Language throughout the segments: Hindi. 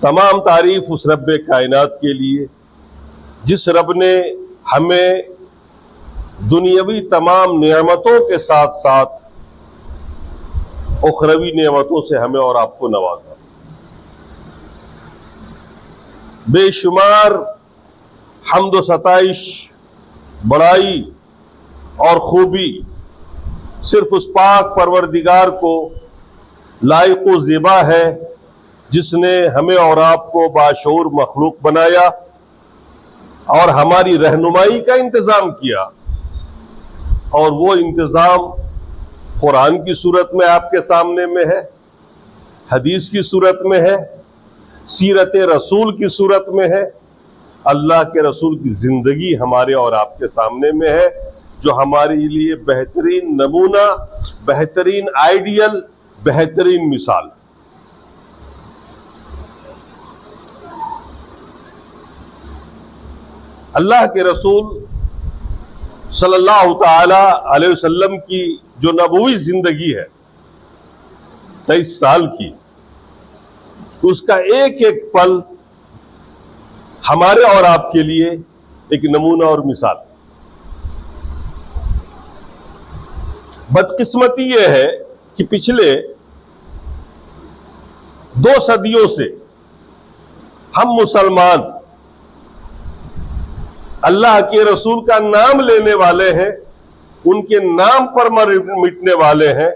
तमाम तारीफ उस रब्बे कायनात के लिए जिस रब ने हमें दुनियावी तमाम नेमतों के साथ साथ उखरवी नेमतों से हमें और आपको नवाजा। बेशुमार हम्द व सताइश, बड़ाई और खूबी सिर्फ उस पाक परवरदिगार को लायक व ज़िबा है जिसने हमें और आपको बाशऊर मखलूक बनाया और हमारी रहनुमाई का इंतज़ाम किया। और वो इंतज़ाम कुरान की सूरत में आपके सामने में है, हदीस की सूरत में है, सीरत रसूल की सूरत में है, अल्लाह के रसूल की ज़िंदगी हमारे और आपके सामने में है, जो हमारे लिए बेहतरीन नमूना, बेहतरीन आइडियल, बेहतरीन मिसाल। अल्लाह के रसूल सल्लल्लाहु ताला अलैहि वसल्लम की जो नबूवी जिंदगी है 23 साल की, उसका एक एक पल हमारे और आपके लिए एक नमूना और मिसाल। बदकिस्मती यह है कि पिछले 2 सदियों से हम मुसलमान अल्लाह के रसूल का नाम लेने वाले हैं, उनके नाम पर मिटने वाले हैं,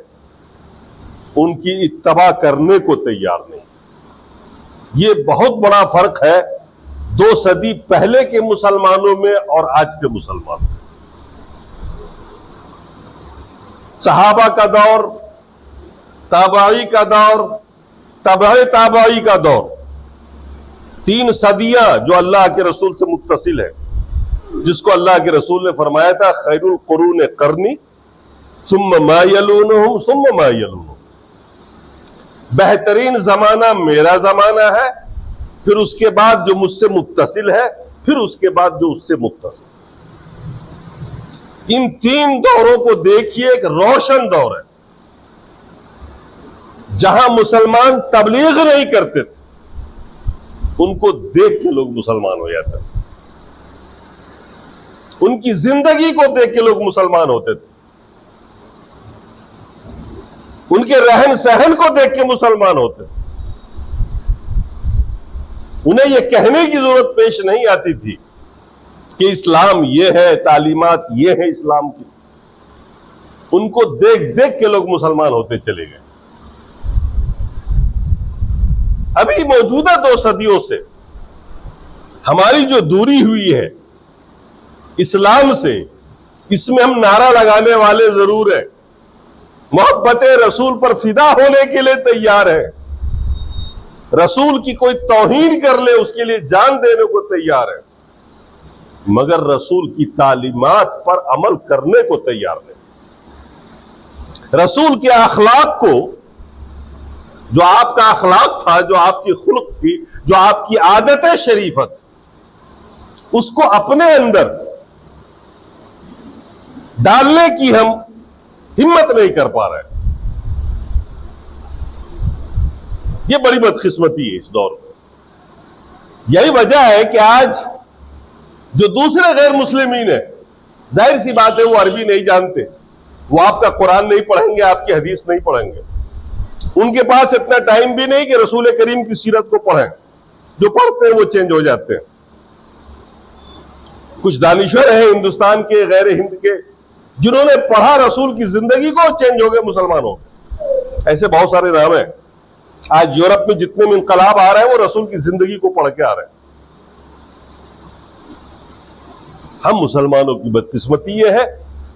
उनकी इत्तबा करने को तैयार नहीं। ये बहुत बड़ा फर्क है 2 सदी पहले के मुसलमानों में और आज के मुसलमानों में। सहाबा का दौर, ताबाई का दौर, तबे ताबाई का दौर, 3 सदियां जो अल्लाह के रसूल से मुत्तसिल है, जिसको अल्लाह के रसूल ने फरमाया था खैरुल कुरून करनी सुम्मा मा यलूनहुम सुम्मा मा यलूनहुम, बेहतरीन जमाना मेरा जमाना है, फिर उसके बाद जो मुझसे मुत्तसिल है, फिर उसके बाद जो उससे मुत्तसिल। इन 3 दौरों को देखिए, एक रोशन दौर है जहां मुसलमान तबलीग नहीं करते थे, उनको देख के लोग मुसलमान हो जाते थे, उनकी जिंदगी को देख के लोग मुसलमान होते थे, उनके रहन सहन को देख के मुसलमान होते थे। उन्हें यह कहने की जरूरत पेश नहीं आती थी कि इस्लाम यह है, तालीमात यह है इस्लाम की। उनको देख देख के लोग मुसलमान होते चले गए। अभी मौजूदा 2 सदियों से हमारी जो दूरी हुई है इस्लाम से, इसमें हम नारा लगाने वाले जरूर हैं, मोहब्बत रसूल पर फिदा होने के लिए तैयार है, रसूल की कोई तौहीन कर ले उसके लिए जान देने को तैयार है, मगर रसूल की तालीमात पर अमल करने को तैयार नहीं। रसूल के अखलाक को, जो आपका अखलाक था, जो आपकी खुल्क थी, जो आपकी आदत शरीफत, उसको अपने अंदर डालने की हम हिम्मत नहीं कर पा रहे। यह बड़ी बदकिस्मती है इस दौर में। यही वजह है कि आज जो दूसरे गैर मुस्लिमीन है, जाहिर सी बात है वो अरबी नहीं जानते, वो आपका कुरान नहीं पढ़ेंगे, आपकी हदीस नहीं पढ़ेंगे, उनके पास इतना टाइम भी नहीं कि रसूल करीम की सीरत को पढ़ें। जो पढ़ते हैं वो चेंज हो जाते हैं। कुछ दानिश्वर हैं हिंदुस्तान के, गैर हिंद के, जिन्होंने पढ़ा रसूल की जिंदगी को, चेंज हो गए, मुसलमान हो गए। ऐसे बहुत सारे नाम हैं। आज यूरोप में जितने में इनकलाब आ रहे हैं वो रसूल की जिंदगी को पढ़ के आ रहे हैं। हम मुसलमानों की बदकिस्मती यह है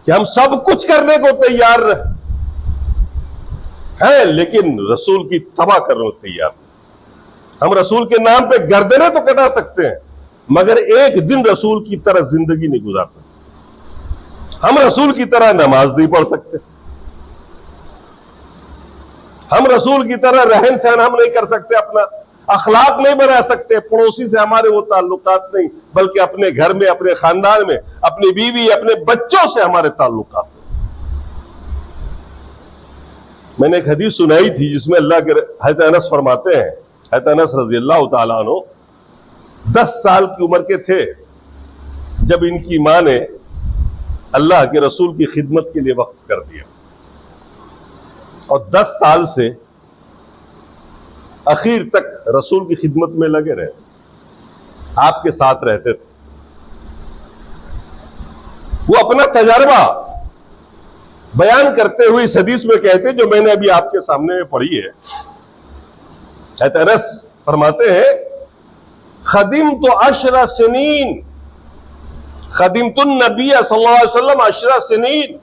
कि हम सब कुछ करने को तैयार हैं, लेकिन रसूल की तबाह करने को तैयार नहीं। हम रसूल के नाम पे गर्दनें तो कटा सकते हैं, मगर एक दिन रसूल की तरह जिंदगी नहीं गुजार सकते। हम रसूल की तरह नमाज नहीं पढ़ सकते, हम रसूल की तरह रहन सहन हम नहीं कर सकते, अपना अखलाक नहीं बना सकते, पड़ोसी से हमारे वो ताल्लुकात नहीं, बल्कि अपने घर में, अपने खानदान में, अपनी बीवी, अपने बच्चों से हमारे ताल्लुकात। मैंने एक हदीस सुनाई थी जिसमें अल्लाह के हज़रत अनस फरमाते हैं हज़रत अनस रज़ियल्लाहु ताला अन्हु 10 साल की उम्र के थे जब इनकी मां ने अल्लाह के रसूल की खिदमत के लिए वक्फ कर दिया, और 10 साल से आखिर तक रसूल की खिदमत में लगे रहे, आपके साथ रहते थे। वो अपना तजर्बा बयान करते हुए इस हदीस में कहते, जो मैंने अभी आपके सामने में पढ़ी है, अनस फरमाते हैं, खदिम तो अशरा सनीन, खदिम तुन नबी सल्लल्लाहु अलैहि वसल्लम अशरा सनीन,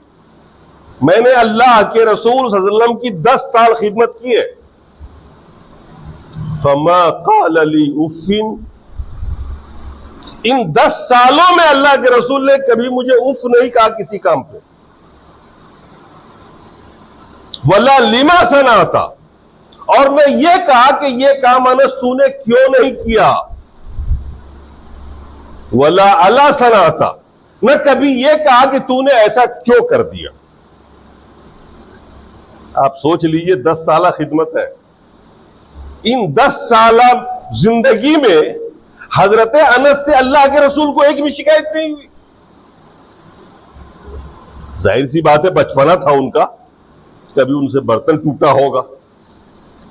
मैंने अल्लाह के रसूल सल्लल्लाहु अलैहि वसल्लम की 10 साल खिदमत की है। फमा क़ाल ली उफ़िन, इन 10 सालों में अल्लाह के रसूल ने कभी मुझे उफ नहीं कहा किसी काम पे। वला लिमा सनाता, और मैं ये कहा कि ये काम अनस तूने क्यों नहीं किया। वला अला सनाता, न कभी ये कहा कि तूने ऐसा क्यों कर दिया। आप सोच लीजिए 10 साल खिदमत है, इन 10 साल जिंदगी में हजरत अनस से अल्लाह के रसूल को एक भी शिकायत नहीं हुई। जाहिर सी बात है, बचपना था उनका, कभी उनसे बर्तन टूटा होगा,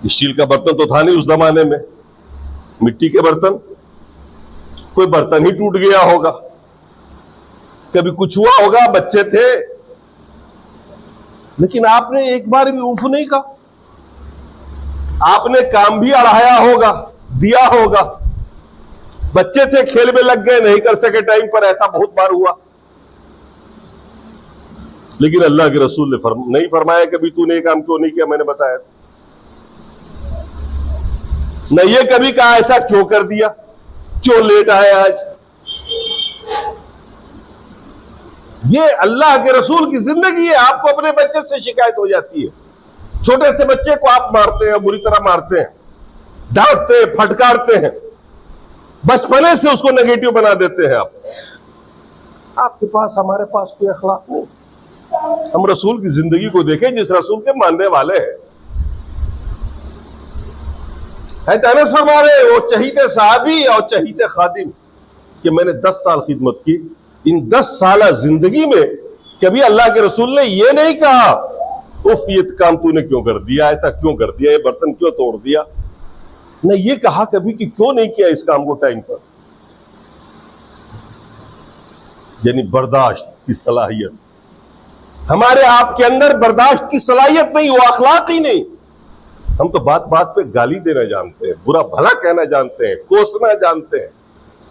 स्टील का बर्तन तो था नहीं उस जमाने में, मिट्टी के बर्तन, कोई बर्तन ही टूट गया होगा, कभी कुछ हुआ होगा, बच्चे थे। लेकिन आपने एक बार भी उफ नहीं कहा। आपने काम भी अढ़ाया होगा, दिया होगा, बच्चे थे, खेल में लग गए, नहीं कर सके टाइम पर, ऐसा बहुत बार हुआ। लेकिन अल्लाह के रसूल ने नहीं फरमाया कभी तूने ये काम क्यों नहीं किया, मैंने बताया। न ये कभी कहा ऐसा क्यों कर दिया, क्यों लेट आए आज। ये अल्लाह के रसूल की जिंदगी है। आपको अपने बच्चे से शिकायत हो जाती है, छोटे से बच्चे को आप मारते हैं, बुरी तरह मारते हैं, डांटते हैं, फटकारते हैं, बचपने से उसको नेगेटिव बना देते हैं। आपके पास, हमारे पास कोई अखलाक नहीं। हम रसूल की जिंदगी को देखें, जिस रसूल के मानने वाले हैं। अनस फरमा रहे, वो चहीते साहबी और चहीते खादिम, कि मैंने 10 साल खिदमत की। इन 10 साल जिंदगी में कभी अल्लाह के रसूल ने यह नहीं कहा उफ ये काम तूने क्यों कर दिया, ऐसा क्यों कर दिया, ये बर्तन क्यों तोड़ दिया। न ये कहा कभी कि क्यों नहीं किया इस काम को टाइम पर। यानी बर्दाश्त की सलाहियत, हमारे आपके अंदर बर्दाश्त की सलाहियत नहीं, वो अखलाक ही नहीं। हम तो बात बात पे गाली देना जानते हैं, बुरा भला कहना जानते हैं, कोसना जानते हैं,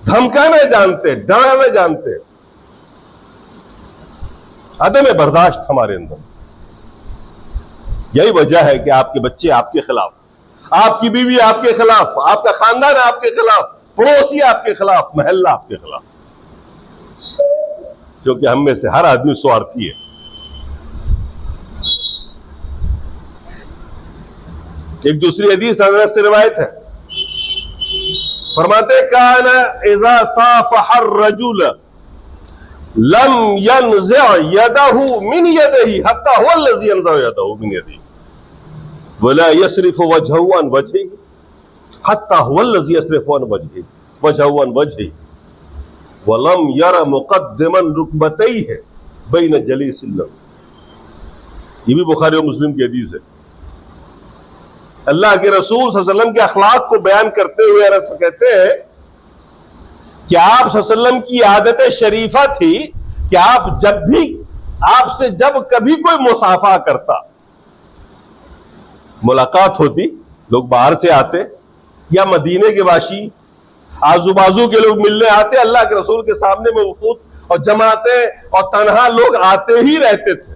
धमकाना जानते हैं, डराना जानते हैं। अदम बर्दाश्त हमारे अंदर। यही वजह है कि आपके बच्चे आपके खिलाफ, आपकी बीवी आपके खिलाफ, आपका खानदान आपके खिलाफ, पड़ोसी आपके खिलाफ, महल्ला आपके खिलाफ, क्योंकि हम में से हर आदमी स्वार्थी है। एक दूसरी हदीस हज़रत से रिवायत है, फरमाते काना इज़ा साफ़हर रजुल लम यनज़अ यदहु मिन यदिही हत्ता हुवा अल्लज़ी यनज़अ यदहु मिन यदिही वला यस्रिफ़ु वजहहु अन वजहिही हत्ता हुवा अल्लज़ी यस्रिफ़ु अन वजहहु अन वजहिही वलम यरा मुक़द्दिमन रुकबतैहि बैन जलीसिल लहू। ये भी बुखारी और मुस्लिम की हदीस है। अल्लाह के रसूल सल्लल्लाहु अलैहि वसल्लम के अखलाक को बयान करते हुए अनस कहते हैं कि आप सल्लल्लाहु अलैहि वसल्लम की आदत शरीफा थी कि आप जब भी, आपसे जब कभी कोई मुसाफा करता, मुलाकात होती, लोग बाहर से आते या मदीने के वाशी आजू बाजू के लोग मिलने आते, अल्लाह के रसूल के सामने में वफूद और जमातें और तनहा लोग आते ही रहते थे।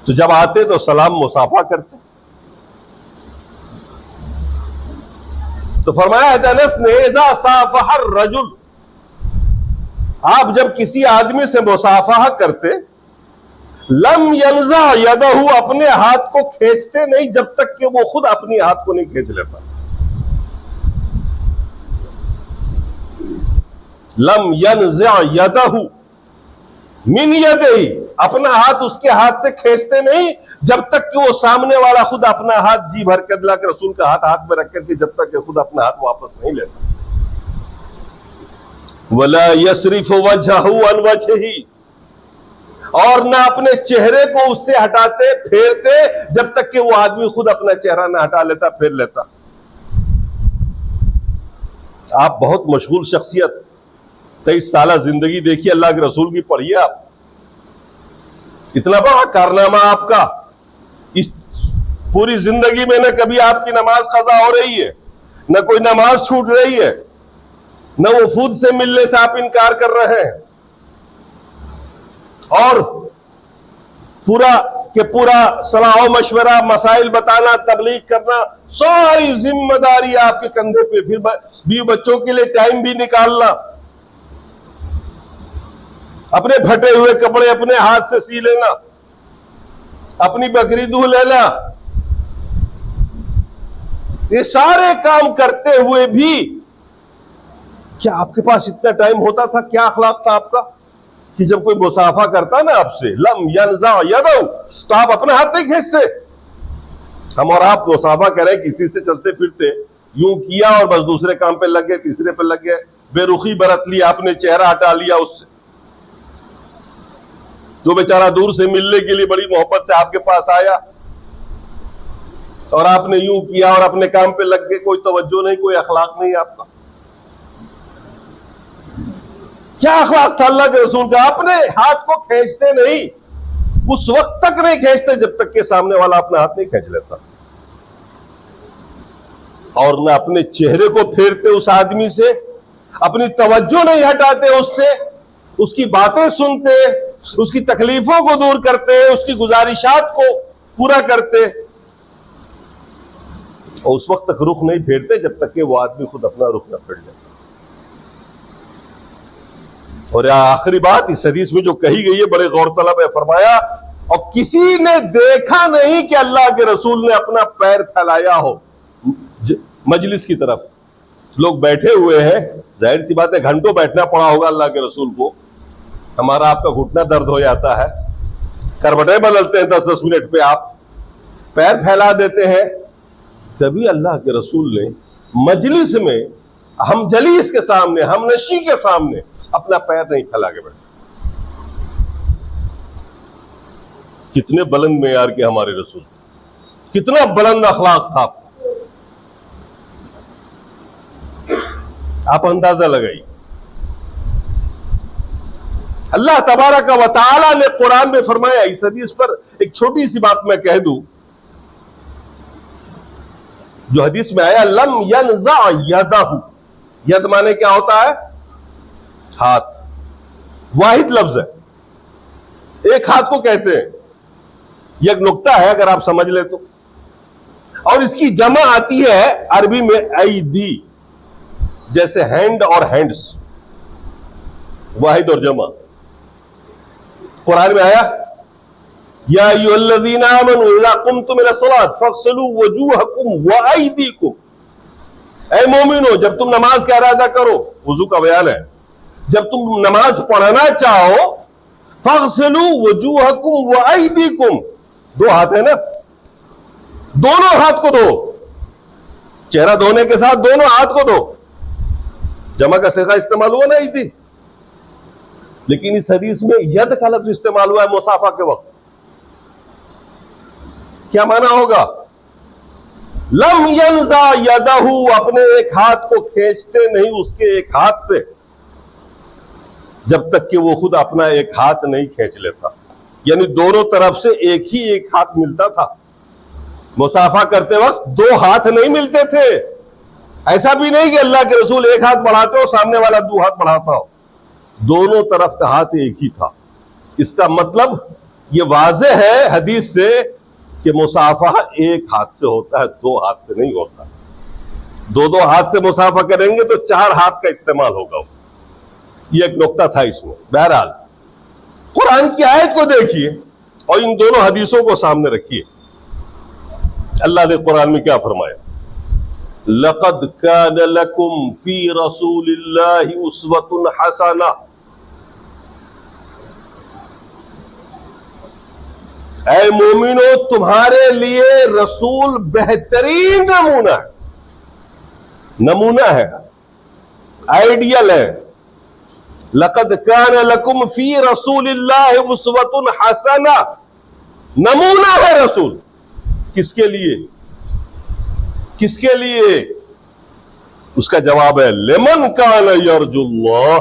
तो जब आते तो सलाम मुसाफा करते। तो फरमाया अनस ने इज़ा साफ़हर रजुल, आप जब किसी आदमी से मुसाफा करते, लम यनज़अ यदहु, अपने हाथ को खींचते नहीं जब तक कि वो खुद अपनी हाथ को नहीं खींच लेता। लम यनज़अ यदहु, मिन यदही, अपना हाथ उसके हाथ से खींचते नहीं जब तक कि वो सामने वाला खुद अपना हाथ जी भर के अल्लाह के रसूल का हाथ में रख करके जब तक कि खुद अपना हाथ वापस नहीं लेता। वला यस्रिफ वजहू अन वजही, और ना अपने चेहरे को उससे हटाते फेरते जब तक कि वो आदमी खुद अपना चेहरा ना हटा लेता फेर लेता। आप बहुत मशगूल शख्सियत, 23 साल जिंदगी देखिए, अल्लाह के रसूल की पढ़िए आप, इतना बड़ा कारनामा आपका, इस पूरी जिंदगी में न कभी आपकी नमाज कज़ा हो रही है, न कोई नमाज छूट रही है, न वो खुद से मिलने से आप इनकार कर रहे हैं, और पूरा के पूरा सलाह मशवरा, मसाइल बताना, तबलीग करना, सारी जिम्मेदारी आपके कंधे पे, फिर बीवी बच्चों के लिए टाइम भी निकालना, अपने फटे हुए कपड़े अपने हाथ से सी लेना, अपनी बकरी दूह लेना, ये सारे काम करते हुए भी क्या आपके पास इतना टाइम होता था? क्या अखलाक था आपका कि जब कोई मुसाफा करता ना आपसे, लम यनज़ा यदहू, तो आप अपना हाथ नहीं खींचते? हम और आप मुसाफा करें किसी से चलते फिरते, यूं किया और बस दूसरे काम पे लग गए, तीसरे पे लग गए, बेरुखी बरत ली आपने, चेहरा हटा लिया उससे, जो बेचारा दूर से मिलने के लिए बड़ी मोहब्बत से आपके पास आया और आपने यूं किया और अपने काम पे लग गए, कोई तवज्जो नहीं, कोई अखलाक नहीं आपका। क्या अखलाक था अल्लाह के रसूल का? अपने हाथ को खींचते नहीं, उस वक्त तक नहीं खींचते जब तक के सामने वाला अपना हाथ नहीं खींच लेता, और न अपने चेहरे को फेरते उस आदमी से, अपनी तवज्जो नहीं हटाते उससे, उसकी बातें सुनते, उसकी तकलीफों को दूर करते, उसकी गुजारिशात को पूरा करते, और उस वक्त तक रुख नहीं फेरते जब तक कि वो आदमी खुद अपना रुख न फेर ले। और आखिरी बात इस हदीस में जो कही गई है बड़े गौर तलब है, फरमाया और किसी ने देखा नहीं कि अल्लाह के रसूल ने अपना पैर फैलाया हो मजलिस की तरफ। लोग बैठे हुए हैं, जाहिर सी बात है घंटों बैठना पड़ा होगा अल्लाह के रसूल को, हमारा आपका घुटना दर्द हो जाता है, करवटें बदलते हैं 10-10 मिनट पे, आप पैर फैला देते हैं। कभी अल्लाह के रसूल ने मजलिस में हम जलीस के सामने, हम नशी के सामने अपना पैर नहीं फैला के बैठे। कितने बुलंद मेयार के हमारे रसूल, कितना बुलंद अखलाक था, आप अंदाजा लगाइए। अल्लाह तबारक व तआला ने कुरान में फरमाया, इस हदीस पर एक छोटी सी बात मैं कह दूं, जो हदीस में आया लम यनज़ा यदहू, यद माने क्या होता है? हाथ, वाहिद लफ्ज है, एक हाथ को कहते हैं, यह एक नुक्ता है अगर आप समझ ले तो, और इसकी जमा आती है अरबी में ऐदी, जैसे हैंड और हैंड्स, वाहिद और जमा। कुरान में आया या अय्युहल्लज़ीना आमनू इज़ा कुमतुम इला सलात फग़सिलू वजूहकुम व अयदीकुम, ऐ मोमिनो जब तुम नमाज का इरादा करो, वजू का बयान है, जब तुम नमाज पढ़ना चाहो, फग़सिलू वजूहकुम व अयदीकुम, दो हाथ है ना, दोनों हाथ को धो, चेहरा धोने के साथ दोनों हाथ को धो, जमा का सीगा इस्तेमाल हुआ ना ऐदी, लेकिन इस हदीस में यद का लफ्ज इस्तेमाल हुआ है मुसाफा के वक्त। क्या माना होगा? लम यनज़ा यदहू, अपने एक हाथ को खींचते नहीं उसके एक हाथ से जब तक कि वो खुद अपना एक हाथ नहीं खींच लेता, यानी दोनों तरफ से एक ही एक हाथ मिलता था। मुसाफा करते वक्त दो हाथ नहीं मिलते थे, ऐसा भी नहीं कि अल्लाह के रसूल एक हाथ बढ़ाते हो सामने वाला दो हाथ बढ़ाता हो, दोनों तरफ का हाथ एक ही था। इसका मतलब यह वाज़ेह है हदीस से कि मुसाफा एक हाथ से होता है, दो हाथ से नहीं होता। दो हाथ से मुसाफा करेंगे तो 4 हाथ का इस्तेमाल होगा। यह एक नुक्ता था इसमें। बहरहाल कुरान की आयत को देखिए और इन दोनों हदीसों को सामने रखिए। अल्लाह ने कुरान में क्या फरमाया? लक़द कान लकुम फी रसूलिल्लाहि उस्वतुन हसना, ऐ मोमिनो, तुम्हारे लिए रसूल बेहतरीन नमूना है, आइडियल है। लक़द कान लकुम फी रसूलिल्लाहि उस्वतुन हसना, नमूना है रसूल। किसके लिए? किसके लिए? उसका जवाब है लिमन कान यरजुल्लाह,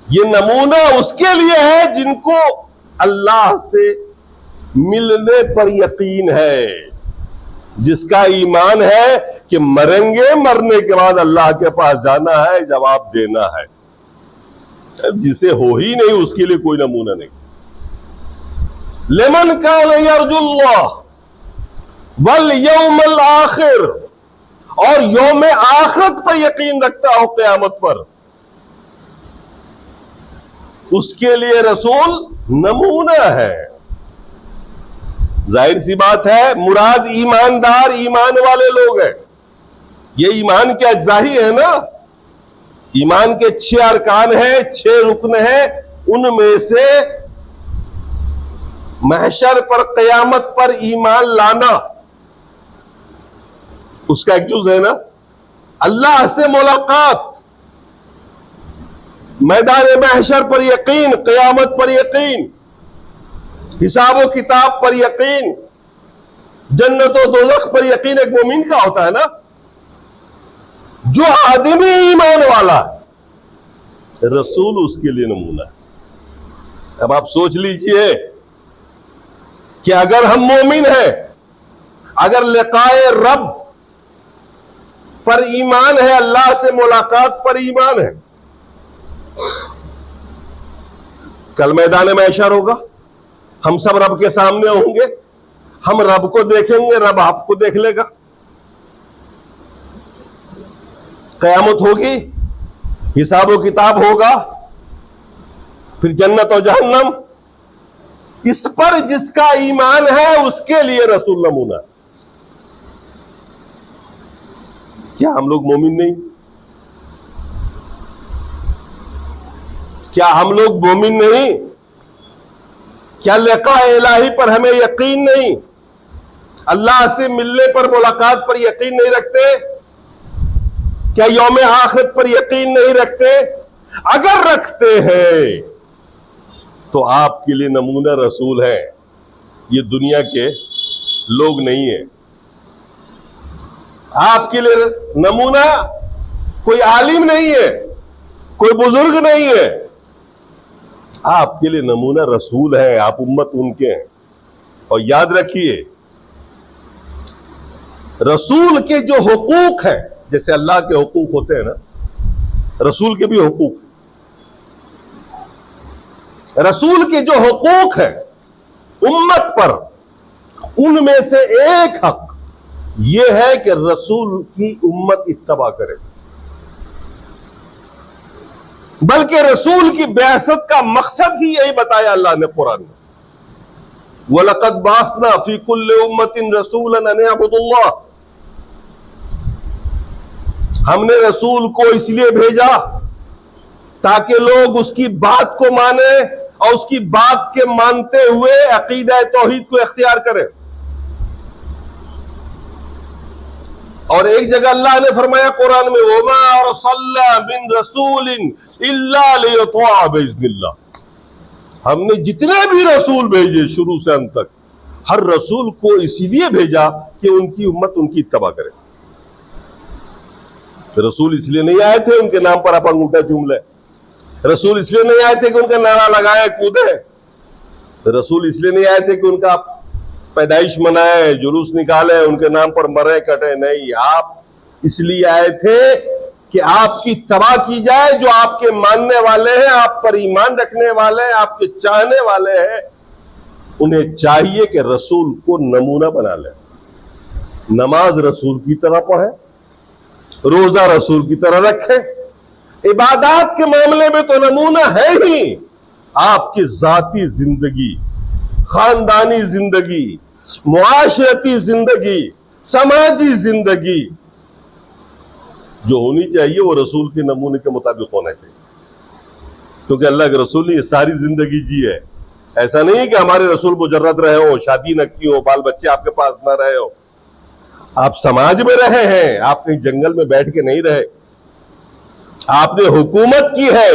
ये नमूना उसके लिए है जिनको अल्लाह से मिलने पर यकीन है, जिसका ईमान है कि मरेंगे, मरने के बाद अल्लाह के पास जाना है, जवाब देना है। जिसे हो ही नहीं उसके लिए कोई नमूना नहीं। लिमन कान यरजुल्लाह वल यौमल आखिर, और यौम आखिरत पर यकीन रखता हो, क़यामत पर, उसके लिए रसूल नमूना है। जाहिर सी बात है, मुराद ईमानदार, ईमान वाले लोग हैं। ये ईमान के अज्जा ही है ना। ईमान के 6 अरकान हैं, 6 रुकन हैं, उनमें से महशर पर, क़यामत पर ईमान लाना उसका एक जुज़ है ना। अल्लाह से मुलाकात, मैदान महशर पर यकीन, क़यामत पर यकीन, हिसाब व किताब पर यकीन, जन्नत और दोज़ख पर यकीन एक मोमिन का होता है ना। जो आदमी ईमान वाला है, रसूल उसके लिए नमूना है। अब आप सोच लीजिए कि अगर हम मोमिन हैं, अगर लिक़ाए रब पर ईमान है, अल्लाह से मुलाकात पर ईमान है, कल मैदान महशर होगा, हम सब रब के सामने होंगे, हम रब को देखेंगे, रब आपको देख लेगा, क़यामत होगी, हिसाब व किताब होगा, फिर जन्नत और जहन्नम। इस पर जिसका ईमान है उसके लिए रसूल नमूना। क्या हम लोग मोमिन नहीं? क्या हम लोग मोमिन नहीं? क्या लिक़ाए इलाही पर हमें यकीन नहीं? अल्लाह से मिलने पर, मुलाकात पर यकीन नहीं रखते? क्या यौम आखिरत पर यकीन नहीं रखते? अगर रखते हैं तो आपके लिए नमूना रसूल है, ये दुनिया के लोग नहीं है। आपके लिए नमूना कोई आलिम नहीं है, कोई बुजुर्ग नहीं है, आपके लिए नमूना रसूल है, आप उम्मत उनके हैं। और याद रखिए, रसूल के जो हुकूक हैं, जैसे अल्लाह के हुकूक होते हैं ना, रसूल के भी हुकूक। रसूल के जो हुकूक है उम्मत पर, उनमें से एक हक यह है कि रसूल की उम्मत इत्तबा करे। बल्कि रसूल की बिअसत का मकसद ही यही बताया अल्लाह ने कुरान में, वलक़द बाअसना फी कुल्लि उम्मतिन रसूलन अन इअ्बुदुल्लाह। हमने रसूल को इसलिए भेजा ताकि लोग उसकी बात को माने और उसकी बात के मानते हुए अकीदा तौहीद को इख्तियार करें। और एक जगह अल्लाह ने फरमाया कुरान में, वमा अरसलना मिन रसूलिन इल्ला लियुतअ बिइज़्निल्लाह। हमने जितने भी रसूल भेजे शुरू से अंत तक, हर रसूल को इसीलिए भेजा कि उनकी उम्मत उनकी इत्तबा करे। तो रसूल इसलिए नहीं आए थे उनके नाम पर आप अंगूठा चूम ले, रसूल इसलिए नहीं आए थे कि उनका नारा लगाए कूदे, रसूल इसलिए नहीं आए थे कि उनका पैदाइश मनाए, जुलूस निकाले, उनके नाम पर मरे कटे। नहीं, आप इसलिए आए थे कि आपकी तबाह की जाए, जो आपके मानने वाले हैं, आप पर ईमान रखने वाले हैं, आपके चाहने वाले हैं, उन्हें चाहिए कि रसूल को नमूना बना ले। नमाज रसूल की तरह पढ़े, रोजा रसूल की तरह रखे, इबादत के मामले में तो नमूना है ही। आपकी जाती जिंदगी, खानदानी जिंदगी, मुआशरती जिंदगी, समाजी जिंदगी जो होनी चाहिए वो रसूल के नमूने के मुताबिक होना चाहिए, क्योंकि अल्लाह के रसूल ने ये सारी जिंदगी जी है। ऐसा नहीं कि हमारे रसूल मुजर्रद रहे हो, शादी न की हो, बाल बच्चे आपके पास न रहे हो। आप समाज में रहे हैं, आप कहीं जंगल में बैठ के नहीं रहे। आपने हुकूमत की है,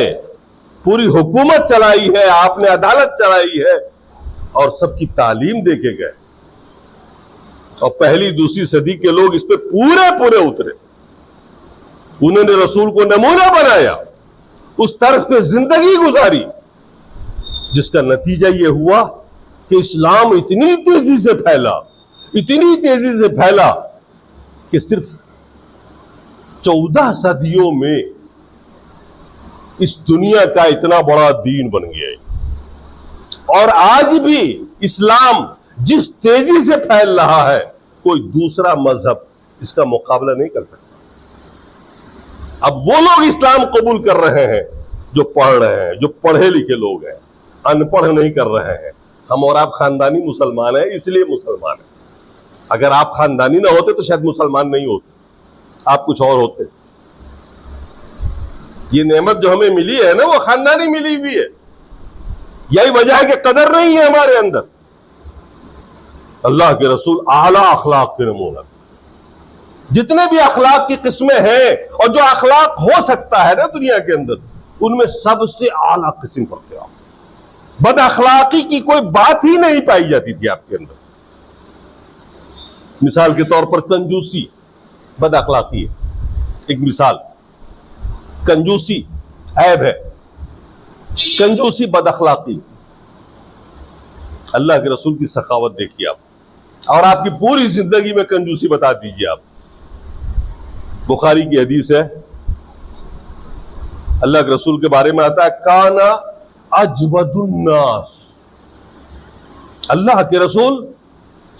पूरी हुकूमत चलाई है, आपने अदालत चलाई है और सबकी तालीम दे के गए। और पहली दूसरी सदी के लोग इस पे पूरे पूरे उतरे। उन्होंने रसूल को नमूना बनाया, उस तरफ पे जिंदगी गुजारी, जिसका नतीजा यह हुआ कि इस्लाम इतनी तेजी से फैला, इतनी तेजी से फैला कि सिर्फ 14 सदियों में इस दुनिया का इतना बड़ा दीन बन गया। और आज भी इस्लाम जिस तेजी से फैल रहा है, कोई दूसरा मजहब इसका मुकाबला नहीं कर सकता। अब वो लोग इस्लाम कबूल कर रहे हैं जो पढ़ रहे हैं, जो पढ़े लिखे लोग हैं, अनपढ़ नहीं कर रहे हैं। हम और आप खानदानी मुसलमान हैं, इसलिए मुसलमान हैं। अगर आप खानदानी ना होते तो शायद मुसलमान नहीं होते, आप कुछ और होते। ये नेमत जो हमें मिली है ना, वो खानदानी मिली हुई है। यही वजह है कि कदर नहीं है हमारे अंदर। अल्लाह के रसूल आला अखलाक के नमूना, जितने भी अखलाक की किस्में हैं और जो अखलाक हो सकता है ना दुनिया के अंदर, उनमें सबसे आला किस्म पर थे आप। बद अखलाकी की कोई बात ही नहीं पाई जाती थी आपके अंदर। मिसाल के तौर पर कंजूसी बद अखलाकी है। एक मिसाल, कंजूसी ऐब है, कंजूसी बद अखलाकी। अल्लाह के रसूल की सखावत देखिए आप, और आपकी पूरी जिंदगी में कंजूसी बता दीजिए आप। बुखारी की हदीस है, अल्लाह के रसूल के बारे में आता है, काना अजवदुन्नास, अल्लाह के रसूल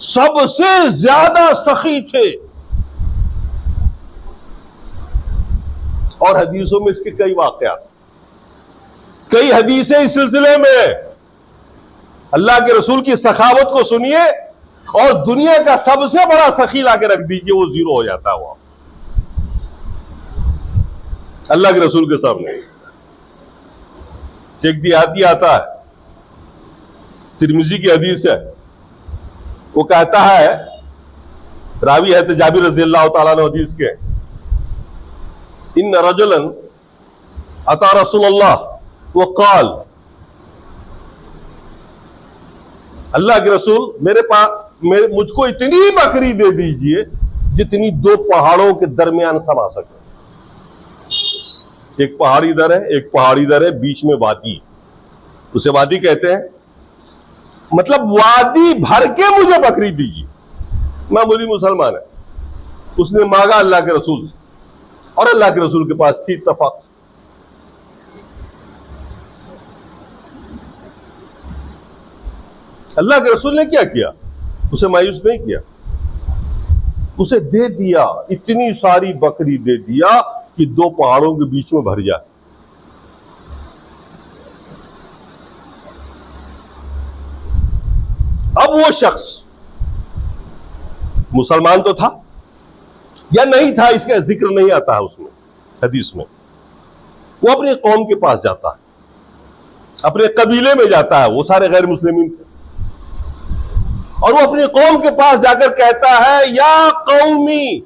सबसे ज्यादा सखी थे। और हदीसों में इसके कई वाकयात, कई हदीसें इस सिलसिले में। अल्लाह के रसूल की सखावत को सुनिए और दुनिया का सबसे बड़ा सखी लाके रख दीजिए, वो जीरो हो जाता है वो अल्लाह के रसूल के सामने। एक देहाती आता है, तिरमिजी की हदीस है, वो कहता है, रावी है जाबिर रज़ी अल्लाह तआला अन्हु हदीस के, इन रजुलन अता रसूलुल्लाह व क़ाल, अल्लाह के रसूल मुझको इतनी बकरी दे दीजिए जितनी 2 पहाड़ों के दरमियान समा सके। एक पहाड़ इधर है, एक पहाड़ इधर है, बीच में वादी, उसे वादी कहते हैं। मतलब वादी भर के मुझे बकरी दीजिए। मामूली मुसलमान है, उसने मांगा अल्लाह के रसूल से, और अल्लाह के रसूल के पास थी इत्तफाक। अल्लाह के रसूल ने क्या किया? उसे मायूस नहीं किया, उसे दे दिया, इतनी सारी बकरी दे दिया कि 2 पहाड़ों के बीच में भर जाए। अब वो शख्स मुसलमान तो था या नहीं था, इसका जिक्र नहीं आता है उसमें हदीस में। वो अपने कौम के पास जाता है, अपने कबीले में जाता है, वो सारे गैर मुस्लिमीन थे, और वो अपनी कौम के पास जाकर कहता है, या कौमी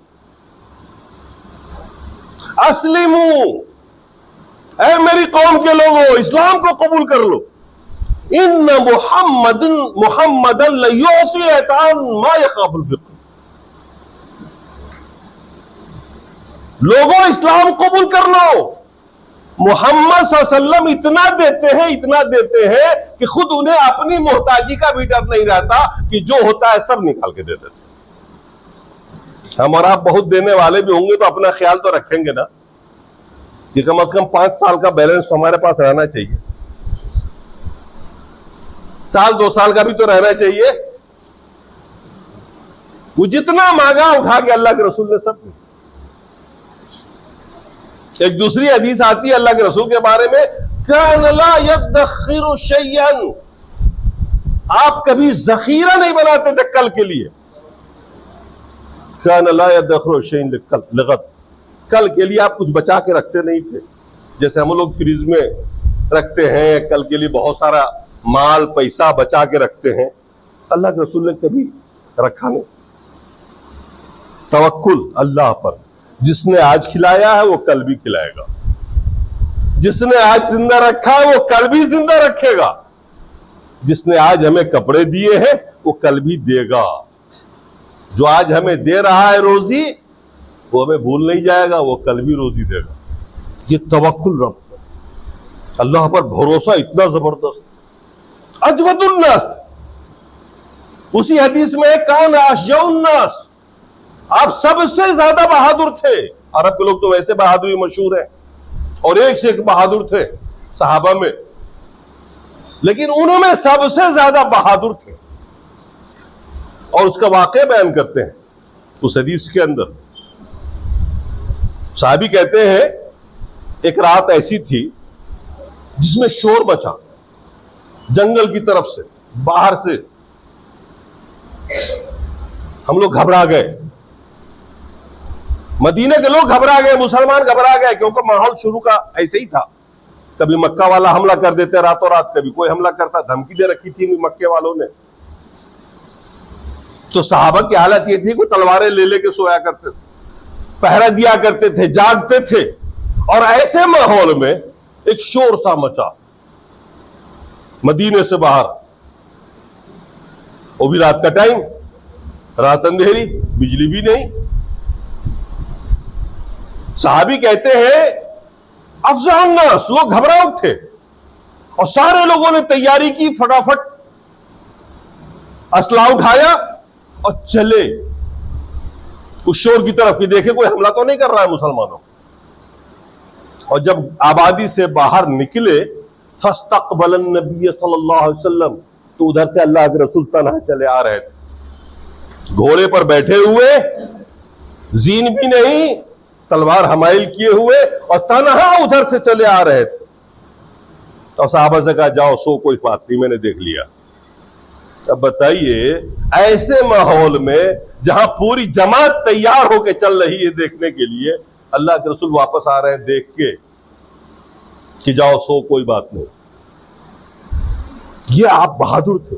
अस्लिमू, ऐ मेरी कौम के लोगों, इस्लाम को कबूल कर लो। इन मुहम्मदन लयुती अतान मा यखाफुल फिक्र, लोगों इस्लाम कबूल कर लो। मोहम्मद सल्लल्लाहु अलैहि वसल्लम इतना देते हैं कि खुद उन्हें अपनी मोहताजी का भी डर नहीं रहता, कि जो होता है सब निकाल के दे देते। हम और आप बहुत देने वाले भी होंगे तो अपना ख्याल तो रखेंगे ना कि कम से कम 5 साल का बैलेंस तो हमारे पास रहना चाहिए, साल 2 साल का भी तो रहना चाहिए। वो जितना मांगा उठा के अल्लाह के रसूल ने सब। एक दूसरी हदीस आती है अल्लाह के रसूल के बारे में, कान ला यदखिरु शैयन, आप कभी जखीरा नहीं बनाते थे कल के लिए। कान ला यदखिरु शैयन लिगद, कल के लिए आप कुछ बचा के रखते नहीं थे, जैसे हम लोग फ्रिज में रखते हैं, कल के लिए बहुत सारा माल पैसा बचा के रखते हैं, अल्लाह के रसूल ने कभी रखा नहीं। तवक्कुल अल्लाह पर, जिसने आज खिलाया है वो कल भी खिलाएगा, जिसने आज जिंदा रखा है वो कल भी जिंदा रखेगा, जिसने आज हमें कपड़े दिए हैं वो कल भी देगा, जो आज हमें दे रहा है रोजी वो हमें भूल नहीं जाएगा, वो कल भी रोजी देगा। ये तवक्कुल रब, अल्लाह पर भरोसा इतना जबरदस्त। अजवदुन्नास, उसी हदीस में कान अशजउन्नास, आप सबसे ज्यादा बहादुर थे। अरब के लोग तो वैसे बहादुरी मशहूर है और एक से एक बहादुर थे सहाबा में, लेकिन उनमें सबसे ज्यादा बहादुर थे। और उसका वाकया बयान करते हैं उस हदीस के अंदर। साहबी कहते हैं एक रात ऐसी थी जिसमें शोर मचा, जंगल की तरफ से, बाहर से। हम लोग घबरा गए, मदीने के लोग घबरा गए, मुसलमान घबरा गए, क्योंकि माहौल शुरू का ऐसे ही था। कभी मक्का वाला हमला कर देते रातों रात, कभी कोई हमला करता, धमकी दे रखी थी मक्के वालों ने। तो सहाबा की हालत ये थी कि तलवारें ले लेके सोया करते थे, पहरा दिया करते थे, जागते थे। और ऐसे माहौल में एक शोर सा मचा मदीने से बाहर, वो भी रात का टाइम, रात अंधेरी, बिजली भी नहीं। सहाबी कहते हैं अफज़ान्नास, लोग घबरा उठे और सारे लोगों ने तैयारी की, फटाफट असला उठाया और चले उस शोर की तरफ कि देखे कोई हमला तो नहीं कर रहा है मुसलमानों। और जब आबादी से बाहर निकले, फस्तक़बलन नबी सल्लल्लाहु अलैहि वसल्लम, तो उधर से अल्लाह के रसूल तन्हा चले आ रहे थे, घोड़े पर बैठे हुए, जीन भी नहीं, तलवार हमाइल किए हुए, और तन्हा उधर से चले आ रहे थे। और साहबा से कहा जाओ सो, कोई बात नहीं, मैंने देख लिया। अब बताइए, ऐसे माहौल में जहां पूरी जमात तैयार होकर चल रही है देखने के लिए, अल्लाह के रसूल वापस आ रहे हैं देख के कि जाओ सो, कोई बात नहीं। ये आप बहादुर थे,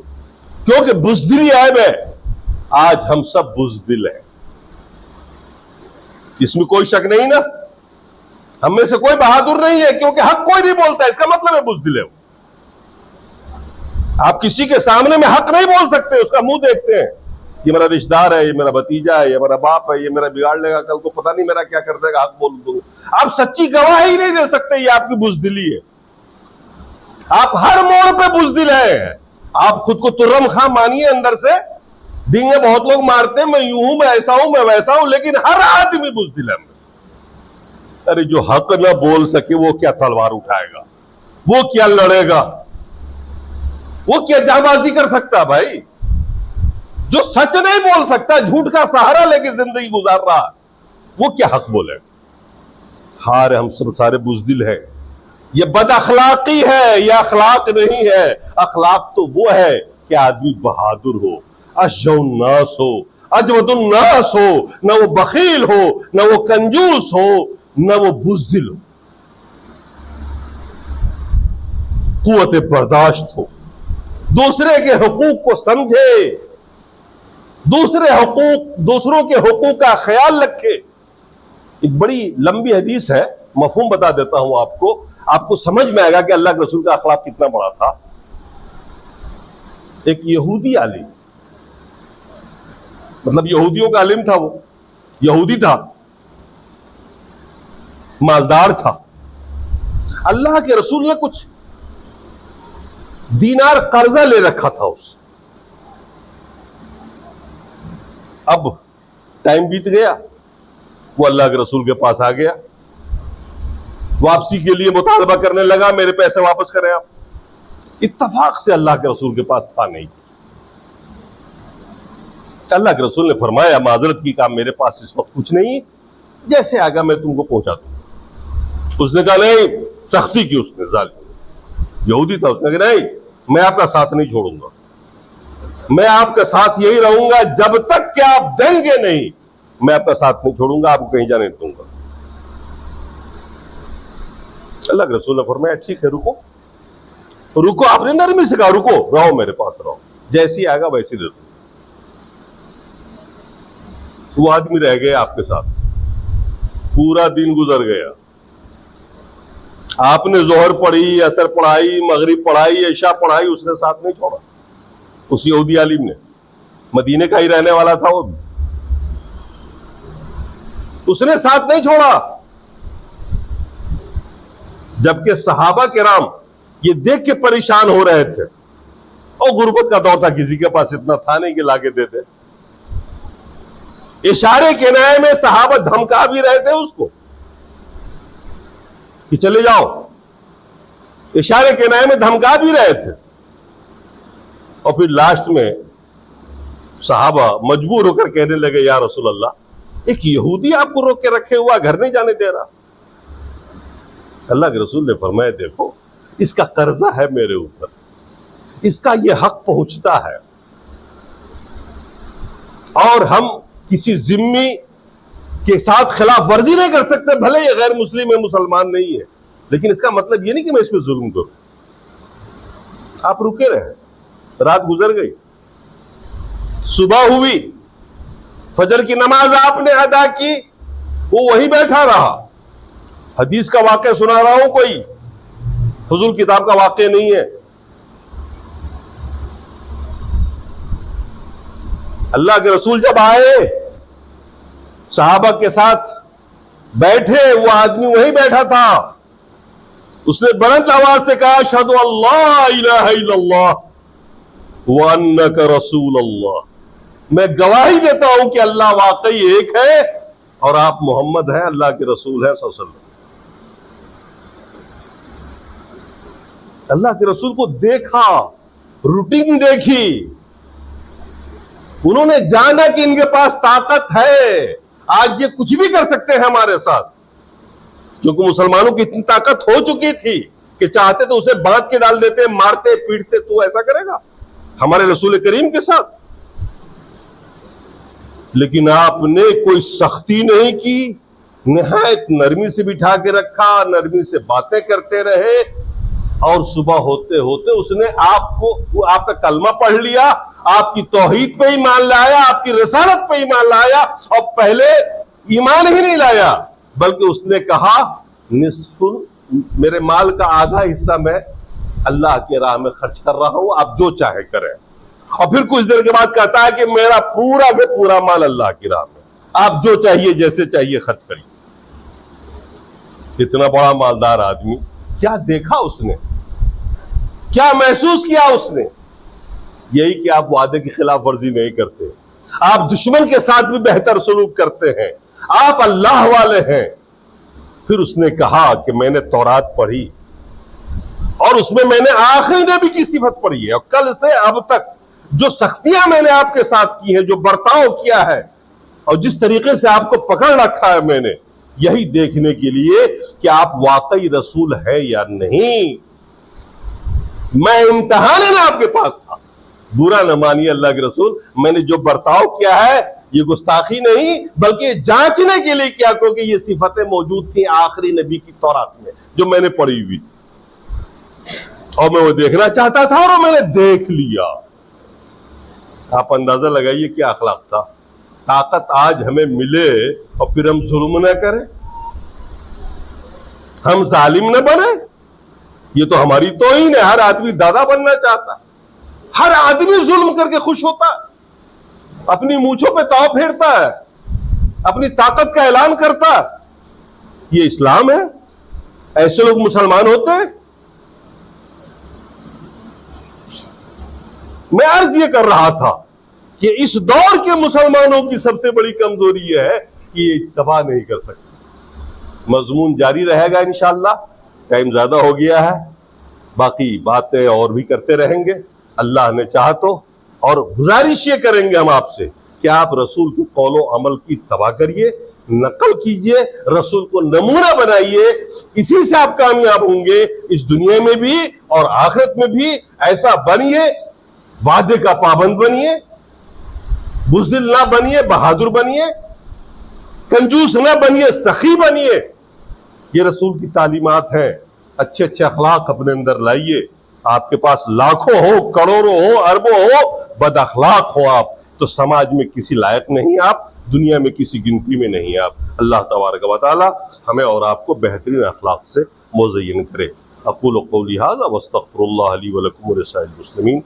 क्योंकि बुज़दिली ऐब है। आज हम सब बुज़दिल हैं, इसमें कोई शक नहीं ना। हम में से कोई बहादुर नहीं है, क्योंकि हक कोई नहीं बोलता, इसका मतलब है बुज़दिल है। आप किसी के सामने में हक नहीं बोल सकते, उसका मुंह देखते हैं, ये मेरा रिश्तेदार है, ये मेरा भतीजा है, ये मेरा बाप है, ये मेरा बिगाड़ लेगा, कल को पता नहीं मेरा क्या कर देगा, हक बोल दूंगा। आप सच्ची गवाही नहीं दे सकते, ये आपकी बुज़दिली है। आप हर मोड़ पे बुज़दिल है। आप खुद को तुर्रम खां मानिए अंदर से, डींगे बहुत लोग मारते हैं, मैं यूं हूं, मैं ऐसा हूं, मैं वैसा हूं, लेकिन हर आदमी बुज़दिल है। अरे जो हक ना बोल सके वो क्या तलवार उठाएगा, वो क्या लड़ेगा, वो क्या जाबाजी कर सकता भाई? जो सच नहीं बोल सकता, झूठ का सहारा लेके जिंदगी गुजार रहा, वो क्या हक बोलेगा? हार हम सब सारे बुज़दिल हैं। ये बद अखलाकी है, ये अखलाक नहीं है। अखलाक तो वो है कि आदमी बहादुर हो, अशजउन्नास हो, अजवदुन्नास हो, न वो बखील हो, न वो कंजूस हो, न वो बुज़दिल हो। कुव्वत बर्दाश्त हो, दूसरे के हुकूक को समझे, दूसरों के हुकूक का ख्याल रखे। एक बड़ी लंबी हदीस है, मफहूम बता देता हूं आपको समझ में आएगा कि अल्लाह के रसूल का अखलाक कितना बड़ा था। एक यहूदी आलिम, मतलब यहूदियों का आलिम था, वो यहूदी था, मालदार था। अल्लाह के रसूल ने कुछ दीनार कर्जा ले रखा था उस। अब टाइम बीत गया, वो अल्लाह के रसूल के पास आ गया, वापसी के लिए मुतालबा करने लगा, मेरे पैसे वापस करें आप। इत्तफाक से अल्लाह के रसूल के पास था नहीं। अल्लाह के रसूल ने फरमाया माजरत की काम, मेरे पास इस वक्त कुछ नहीं, जैसे आगा मैं तुमको पहुंचा दूंगा। उसने कहा नहीं, सख्ती की उसने, जालिम यहूदी था। उसने कहा नहीं, मैं आपका साथ नहीं छोड़ूंगा, मैं आपका साथ यही रहूंगा जब तक कि आप देंगे नहीं, मैं आपका साथ नहीं छोड़ूंगा, आपको कहीं जाने नहीं दूंगा। अल्लाह के रसूल ने फरमाया ठीक है रुको। रुको, आपने नरमी से कहा रुको, रहो मेरे पास रहो, जैसी आएगा वैसी दे दो। वो आदमी रह गया आपके साथ, पूरा दिन गुजर गया, आपने जोहर पढ़ी, असर पढ़ाई, मगरिब पढ़ाई, ऐशा पढ़ाई, उसने साथ नहीं छोड़ा। उस यहूदी आलिम ने, मदीने का ही रहने वाला था वो भी, उसने साथ नहीं छोड़ा। जबकि सहाबा किराम ये देख के परेशान हो रहे थे, और गुर्बत का दौर था, किसी के पास इतना था नहीं कि लाके देते। इशारे के नए में सहाबा धमका भी रहे थे उसको कि चले जाओ, इशारे के नए में धमका भी रहे थे। और फिर लास्ट में सहाबा मजबूर होकर कहने लगे, या रसूल अल्लाह, एक यहूदी आपको रोक के रखे हुआ, घर नहीं जाने दे रहा। अल्लाह के रसूल ने फरमाया, देखो इसका कर्जा है मेरे ऊपर, इसका यह हक पहुंचता है, और हम किसी जिम्मी के साथ खिलाफ वर्जी नहीं कर सकते, भले ये गैर मुस्लिम है, मुसलमान नहीं है, लेकिन इसका मतलब ये नहीं कि मैं इस पर जुल्म करूं। आप रुके रहे, रात गुजर गई, सुबह हुई, फजर की नमाज आपने अदा की, वो वहीं बैठा रहा। हदीस का वाक़या सुना रहा हूं, कोई फजूल किताब का वाक़या नहीं है। अल्लाह के रसूल जब आए, सहाबा के साथ बैठे, वो आदमी वहीं बैठा था। उसने बुलंद आवाज से कहा, अशहदु अल्ला इलाहा इल्लल्लाह व अन्नका रसूलुल्लाह, मैं गवाही देता हूं कि अल्लाह वाकई एक है और आप मोहम्मद हैं, अल्लाह के रसूल हैं सल्लल्लाहु अलैहि वसल्लम। अल्लाह के रसूल को देखा, रूटीन देखी, उन्होंने जाना कि इनके पास ताकत है, आज ये कुछ भी कर सकते हैं हमारे साथ, क्योंकि मुसलमानों की इतनी ताकत हो चुकी थी कि चाहते तो उसे बांध के डाल देते, मारते पीटते। तो ऐसा करेगा हमारे रसूल करीम के साथ? लेकिन आपने कोई सख्ती नहीं की, निहायत नरमी से बिठा के रखा, नरमी से बातें करते रहे, और सुबह होते होते उसने आपको, आपका कलमा पढ़ लिया, आपकी तौहीद पे ईमान लाया, आपकी रिसालत पे ईमान लाया, और पहले ईमान ही नहीं लाया बल्कि उसने कहा, निस्फुल, मेरे माल का आधा हिस्सा मैं अल्लाह के राह में खर्च कर रहा हूं, आप जो चाहे करें। और फिर कुछ देर के बाद कहता है कि मेरा पूरा का पूरा माल अल्लाह की राह में, आप जो चाहिए जैसे चाहिए खर्च करिए। इतना बड़ा मालदार आदमी, क्या देखा उसने, क्या महसूस किया उसने? यही कि आप वादे की खिलाफ वर्जी नहीं करते, आप दुश्मन के साथ भी बेहतर सलूक करते हैं, आप अल्लाह वाले हैं। फिर उसने कहा कि मैंने तौरात पढ़ी और उसमें मैंने आखिरी नबी की सिफत पढ़ी है, और कल से अब तक जो सख्तियां मैंने आपके साथ की हैं, जो बर्ताव किया है, और जिस तरीके से आपको पकड़ रखा है मैंने, यही देखने के लिए कि आप वाकई रसूल है या नहीं। मैं इम्तिहान है ना आपके पास था, बुरा न मानिए अल्लाह के रसूल, मैंने जो बर्ताव किया है ये गुस्ताखी नहीं बल्कि जांचने के लिए किया, क्योंकि ये सिफतें मौजूद थी आखिरी नबी की तौरात में जो मैंने पढ़ी हुई थी, और मैं वो देखना चाहता था और मैंने देख लिया। आप अंदाजा लगाइए क्या अखलाक था। ताकत आज हमें मिले और फिर हम जुल्म न करें, हम जालिम न बने, ये तो हमारी तौहीन है। हर आदमी दादा बनना चाहता है, हर आदमी जुल्म करके खुश होता है, अपनी मूंछों पे ताव फेरता है, अपनी ताकत का ऐलान करता है। ये इस्लाम है? ऐसे लोग मुसलमान होते हैं? मैं अर्ज ये कर रहा था कि इस दौर के मुसलमानों की सबसे बड़ी कमजोरी यह है कि ये इत्तबा नहीं कर सकते। मजमून जारी रहेगा इंशाअल्लाह, टाइम ज्यादा हो गया है, बाकी बातें और भी करते रहेंगे अल्लाह ने चाहा तो। और गुजारिश ये करेंगे हम आपसे कि आप रसूल के कौलो अमल की इत्तबा करिए, नकल कीजिए, रसूल को नमूना बनाइए, इसी से आप कामयाब होंगे इस दुनिया में भी और आखिरत में भी। ऐसा बनिए, वादे का पाबंद बनिए, बुज़दिल ना बनिए, बहादुर बनिए, कंजूस ना बनिए, सखी बनिए। ये रसूल की तालीमात हैं। अच्छे अच्छे अखलाक अपने अंदर लाइए, आपके पास लाखों हो, करोड़ों हो, अरबों हो, बद अखलाक हो आप, तो समाज में किसी लायक नहीं आप, दुनिया में किसी गिनती में नहीं आप। अल्लाह तबारक व तआला हमें और आपको बेहतरीन अखलाक से मुज़य्यन करे। अक़ूलु क़ौली हाज़ा वस्तग़फ़िरुल्लाह ली व लकुम व लिसाइरिल मुस्लिमीन।